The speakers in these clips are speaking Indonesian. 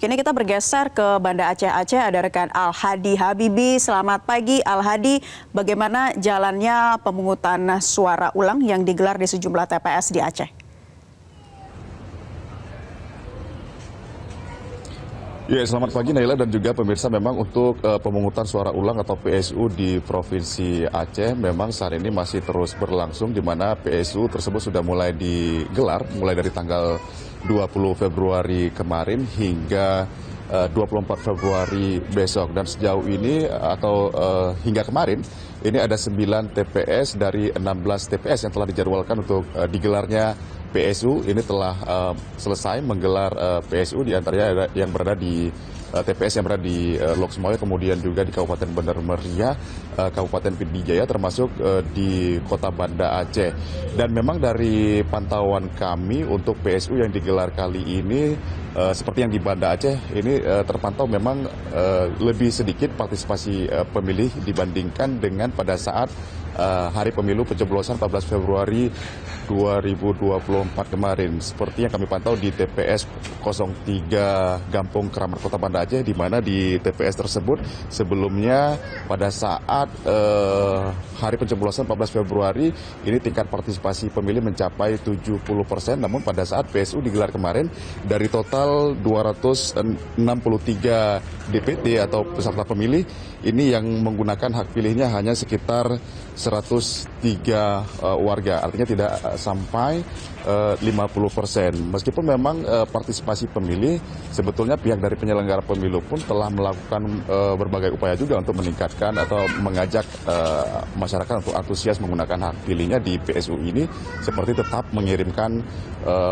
kini kita bergeser ke Banda Aceh. Aceh ada rekan Al-Hadi Habibi. Selamat pagi Al-Hadi, bagaimana jalannya pemungutan suara ulang yang digelar di sejumlah TPS di Aceh? Ya, selamat pagi Naila dan juga pemirsa. Memang untuk pemungutan suara ulang atau PSU di Provinsi Aceh memang saat ini masih terus berlangsung, di mana PSU tersebut sudah mulai digelar mulai dari tanggal 20 Februari kemarin hingga 24 Februari besok. Dan sejauh ini atau hingga kemarin ini ada 9 TPS dari 16 TPS yang telah dijadwalkan untuk digelarnya PSU. Ini telah selesai menggelar PSU, di antaranya yang berada di TPS yang berada di Lok Sumawe, kemudian juga di Kabupaten Bandar Meriah, Kabupaten Pidijaya, termasuk di Kota Banda Aceh. Dan memang dari pantauan kami untuk PSU yang digelar kali ini, seperti yang di Banda Aceh, ini terpantau memang lebih sedikit partisipasi pemilih dibandingkan dengan pada saat hari pemilu pencoblosan 14 Februari 2024 kemarin. Seperti yang kami pantau di TPS 03 Gampung Keramat Kota Banda Aceh, di mana di TPS tersebut sebelumnya pada saat hari pencoblosan 14 Februari ini tingkat partisipasi pemilih mencapai 70%, namun pada saat PSU digelar kemarin dari total 263 DPT atau peserta pemilih ini yang menggunakan hak pilihnya hanya sekitar 103 warga, artinya tidak sampai 50%. Meskipun memang partisipasi pemilih, sebetulnya pihak dari penyelenggara pemilu pun telah melakukan berbagai upaya juga untuk meningkatkan atau mengajak masyarakat untuk antusias menggunakan hak pilihnya di PSU ini, seperti tetap mengirimkan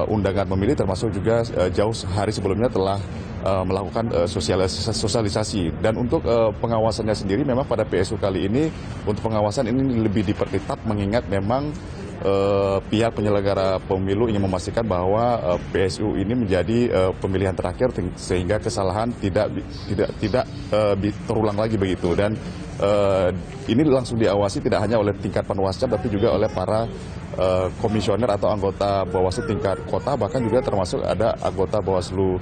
undangan pemilih, termasuk juga jauh hari sebelumnya telah melakukan sosialisasi. Dan untuk pengawasannya sendiri memang pada PSU kali ini, untuk pengawasan ini lebih diperketat, mengingat memang pihak penyelenggara pemilu ingin memastikan bahwa PSU ini menjadi pemilihan terakhir sehingga kesalahan tidak terulang lagi begitu. Dan ini langsung diawasi tidak hanya oleh tingkat Panwascam tapi juga oleh para komisioner atau anggota Bawaslu tingkat kota, bahkan juga termasuk ada anggota Bawaslu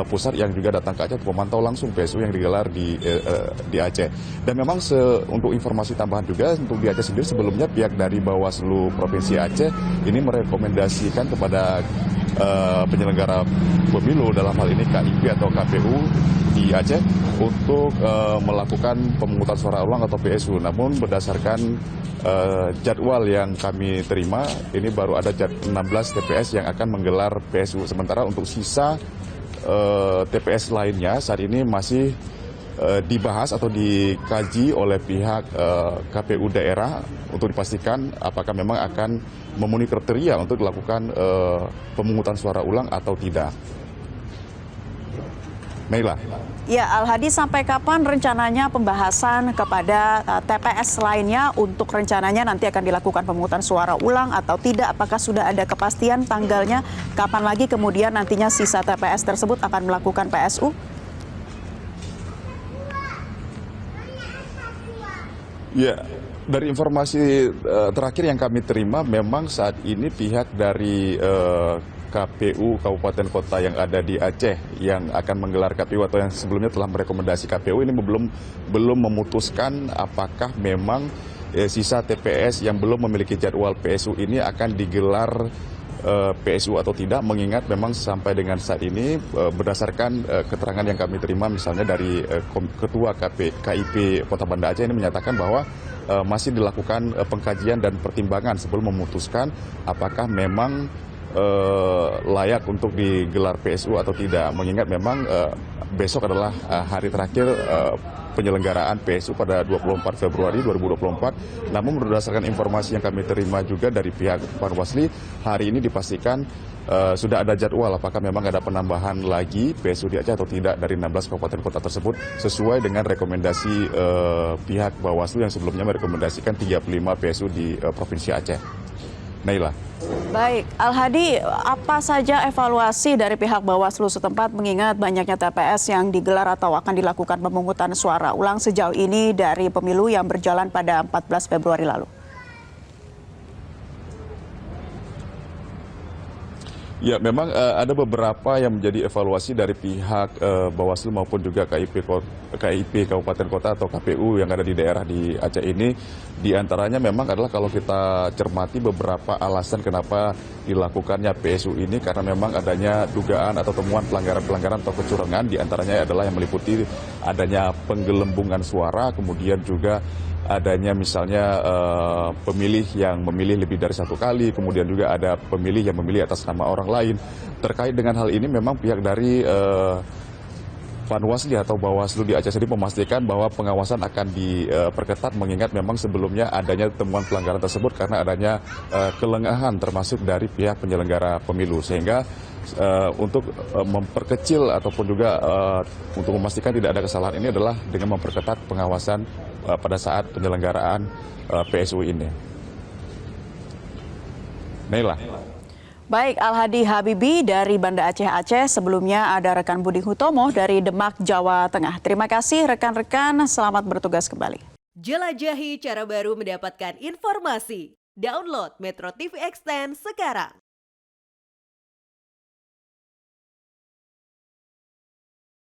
pusat yang juga datang ke Aceh untuk memantau langsung PSU yang digelar di Aceh. Dan memang untuk informasi tambahan juga, untuk di Aceh sendiri sebelumnya pihak dari Bawaslu Provinsi Aceh ini merekomendasikan kepada penyelenggara pemilu, dalam hal ini KIP atau KPU di Aceh, untuk melakukan pemungutan suara ulang atau PSU. Namun berdasarkan jadwal yang kami terima, ini baru ada 16 TPS yang akan menggelar PSU. Sementara untuk sisa TPS lainnya saat ini masih dibahas atau dikaji oleh pihak KPU daerah untuk dipastikan apakah memang akan memenuhi kriteria untuk dilakukan pemungutan suara ulang atau tidak. Naila. Ya, Al-Hadi, sampai kapan rencananya pembahasan kepada TPS lainnya untuk rencananya nanti akan dilakukan pemungutan suara ulang atau tidak? Apakah sudah ada kepastian tanggalnya? Kapan lagi kemudian nantinya sisa TPS tersebut akan melakukan PSU? Ya, dari informasi terakhir yang kami terima, memang saat ini pihak dari KPU Kabupaten Kota yang ada di Aceh yang akan menggelar KPU atau yang sebelumnya telah merekomendasi KPU ini belum memutuskan apakah memang sisa TPS yang belum memiliki jadwal PSU ini akan digelar PSU atau tidak, mengingat memang sampai dengan saat ini berdasarkan keterangan yang kami terima misalnya dari Ketua KIP Kota Banda Aceh ini menyatakan bahwa masih dilakukan pengkajian dan pertimbangan sebelum memutuskan apakah memang layak untuk digelar PSU atau tidak, mengingat memang besok adalah hari terakhir penyelenggaraan PSU pada 24 Februari 2024. Namun berdasarkan informasi yang kami terima juga dari pihak Panwasli, hari ini dipastikan sudah ada jadwal apakah memang ada penambahan lagi PSU di Aceh atau tidak dari 16 kabupaten kota tersebut, sesuai dengan rekomendasi pihak Bawaslu yang sebelumnya merekomendasikan 35 PSU di Provinsi Aceh. Naila. Baik, Al-Hadi, apa saja evaluasi dari pihak Bawaslu setempat mengingat banyaknya TPS yang digelar atau akan dilakukan pemungutan suara ulang sejauh ini dari pemilu yang berjalan pada 14 Februari lalu? Ya, memang ada beberapa yang menjadi evaluasi dari pihak Bawaslu maupun juga KIP Kabupaten Kota atau KPU yang ada di daerah di Aceh ini. Di antaranya memang adalah kalau kita cermati beberapa alasan kenapa dilakukannya PSU ini, karena memang adanya dugaan atau temuan pelanggaran-pelanggaran atau kecurangan. Di antaranya adalah yang meliputi adanya penggelembungan suara, kemudian juga adanya misalnya pemilih yang memilih lebih dari satu kali, kemudian juga ada pemilih yang memilih atas nama orang lain. Terkait dengan hal ini memang pihak dari Panwasli atau Bawaslu di Aceh sendiri memastikan bahwa pengawasan akan diperketat, mengingat memang sebelumnya adanya temuan pelanggaran tersebut karena adanya kelengahan termasuk dari pihak penyelenggara pemilu, sehingga untuk memperkecil ataupun juga untuk memastikan tidak ada kesalahan ini adalah dengan memperketat pengawasan pada saat penyelenggaraan PSU ini. Naila. Baik, Al-Hadi Habibi dari Banda Aceh. Sebelumnya ada rekan Budi Hutomo dari Demak, Jawa Tengah. Terima kasih rekan-rekan, selamat bertugas kembali. Jelajahi cara baru mendapatkan informasi. Download Metro TV Extend sekarang.